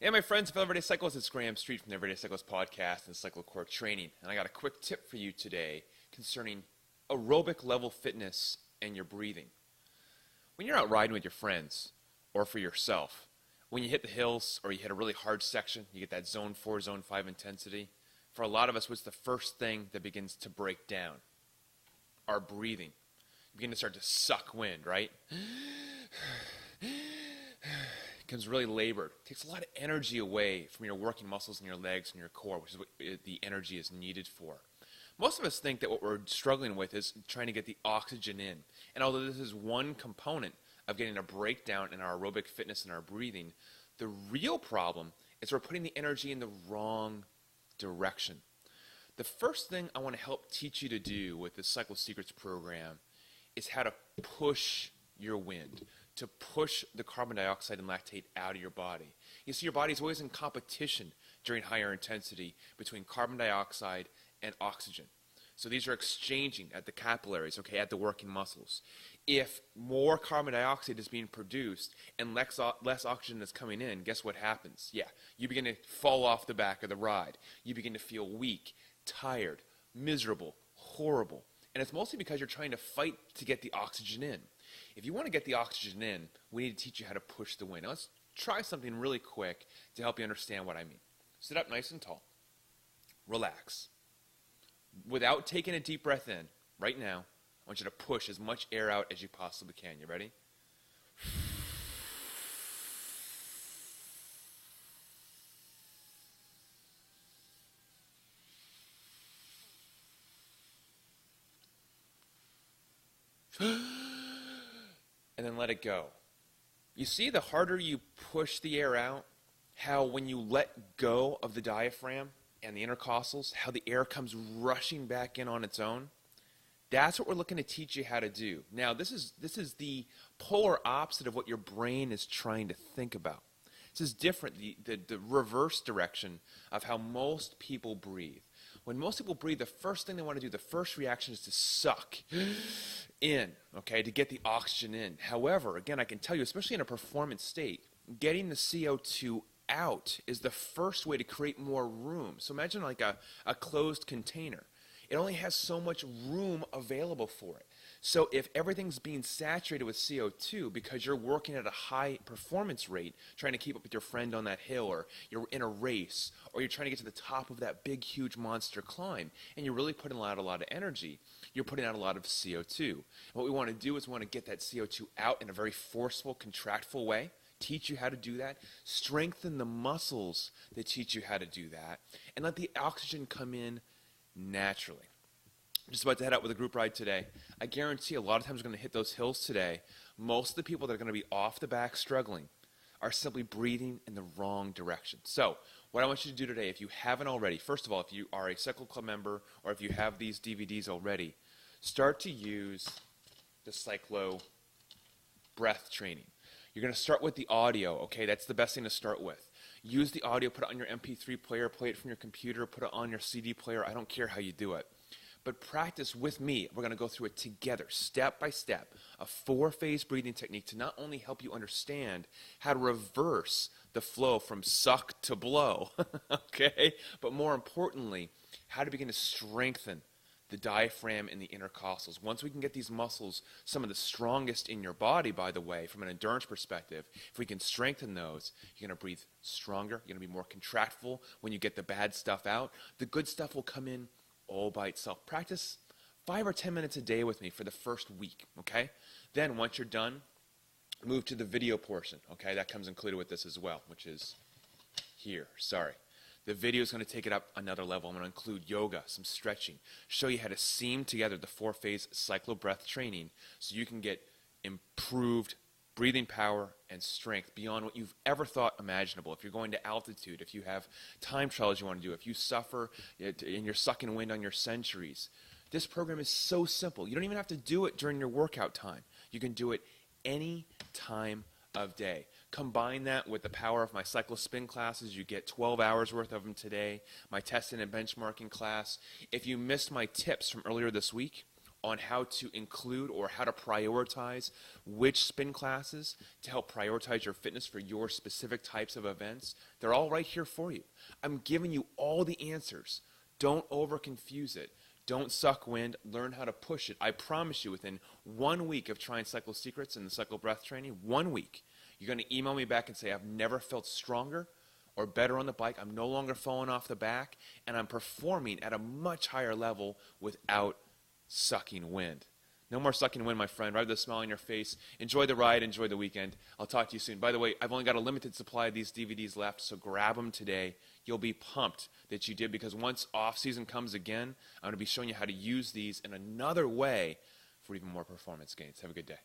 Hey, my friends, fellow Everyday Cyclists, it's Graham Street from the Everyday Cyclist Podcast and CycleCore Training. And I got a quick tip for you today concerning aerobic level fitness and your breathing. When you're out riding with your friends or for yourself, when you hit the hills or you hit a really hard section, you get that zone 4, zone 5 intensity. For a lot of us, what's the first thing that begins to break down? Our breathing. You begin to start to suck wind, right? Becomes really labored. It takes a lot of energy away from your working muscles in your legs and your core, which is what the energy is needed for. Most of us think that what we're struggling with is trying to get the oxygen in. And although this is one component of getting a breakdown in our aerobic fitness and our breathing, the real problem is we're putting the energy in the wrong direction. The first thing I want to help teach you to do with the Cycle Secrets program is how to push your wind, to push the carbon dioxide and lactate out of your body. You see, your body is always in competition during higher intensity between carbon dioxide and oxygen. So these are exchanging at the capillaries, okay, at the working muscles. If more carbon dioxide is being produced and less oxygen is coming in, guess what happens? Yeah, you begin to fall off the back of the ride. You begin to feel weak, tired, miserable, horrible. And it's mostly because you're trying to fight to get the oxygen in. If you want to get the oxygen in, we need to teach you how to push the wind. Now let's try something really quick to help you understand what I mean. Sit up nice and tall. Relax. Without taking a deep breath in, right now, I want you to push as much air out as you possibly can. You ready? And then let it go. You see, the harder you push the air out, how when you let go of the diaphragm and the intercostals, how the air comes rushing back in on its own. That's what we're looking to teach you how to do. Now, this is the polar opposite of what your brain is trying to think about. This is different, the reverse direction of how most people breathe. When most people breathe, the first thing they want to do, the first reaction is to suck in, okay, to get the oxygen in. However, again, I can tell you, especially in a performance state, getting the CO2 out is the first way to create more room. So imagine like a closed container. It only has so much room available for it. So if everything's being saturated with CO2 because you're working at a high performance rate, trying to keep up with your friend on that hill, or you're in a race, or you're trying to get to the top of that big, huge monster climb, and you're really putting out a lot of energy, you're putting out a lot of CO2. And what we want to do is we want to get that CO2 out in a very forceful, contractful way, teach you how to do that, strengthen the muscles that teach you how to do that, and let the oxygen come in naturally. I'm just about to head out with a group ride today. I guarantee a lot of times we're going to hit those hills today. Most of the people that are going to be off the back struggling are simply breathing in the wrong direction. So what I want you to do today, if you haven't already, first of all, if you are a Cycle Club member or if you have these DVDs already, start to use the Cyclo breath training. You're going to start with the audio, okay? That's the best thing to start with. Use the audio, put it on your MP3 player, play it from your computer, put it on your CD player. I don't care how you do it. But practice with me. We're going to go through it together, step by step, a 4-phase breathing technique to not only help you understand how to reverse the flow from suck to blow, okay? But more importantly, how to begin to strengthen the diaphragm and the intercostals. Once we can get these muscles, some of the strongest in your body, by the way, from an endurance perspective, if we can strengthen those, you're going to breathe stronger, you're going to be more contractful when you get the bad stuff out. The good stuff will come in all by itself. Practice 5 or 10 minutes a day with me for the first week, okay? Then once you're done, move to the video portion, okay? That comes included with this as well, which is here, sorry. The video is going to take it up another level. I'm going to include yoga, some stretching, show you how to seam together the 4-phase cyclo breath training so you can get improved breathing power and strength beyond what you've ever thought imaginable. If you're going to altitude, if you have time trials you want to do, if you suffer and you're sucking wind on your centuries, this program is so simple. You don't even have to do it during your workout time. You can do it any time of day. Combine that with the power of my cyclo spin classes. You get 12 hours worth of them today. My testing and benchmarking class. If you missed my tips from earlier this week, on how to include or how to prioritize which spin classes to help prioritize your fitness for your specific types of events. They're all right here for you. I'm giving you all the answers. Don't over confuse it. Don't suck wind. Learn how to push it. I promise you, within 1 week of trying Cycle Secrets and the Cycle Breath training, 1 week, you're going to email me back and say, I've never felt stronger or better on the bike. I'm no longer falling off the back, and I'm performing at a much higher level without sucking wind. No more sucking wind, my friend. Ride with a smile on your face. Enjoy the ride. Enjoy the weekend. I'll talk to you soon. By the way, I've only got a limited supply of these DVDs left, so grab them today. You'll be pumped that you did, because once off-season comes again, I'm going to be showing you how to use these in another way for even more performance gains. Have a good day.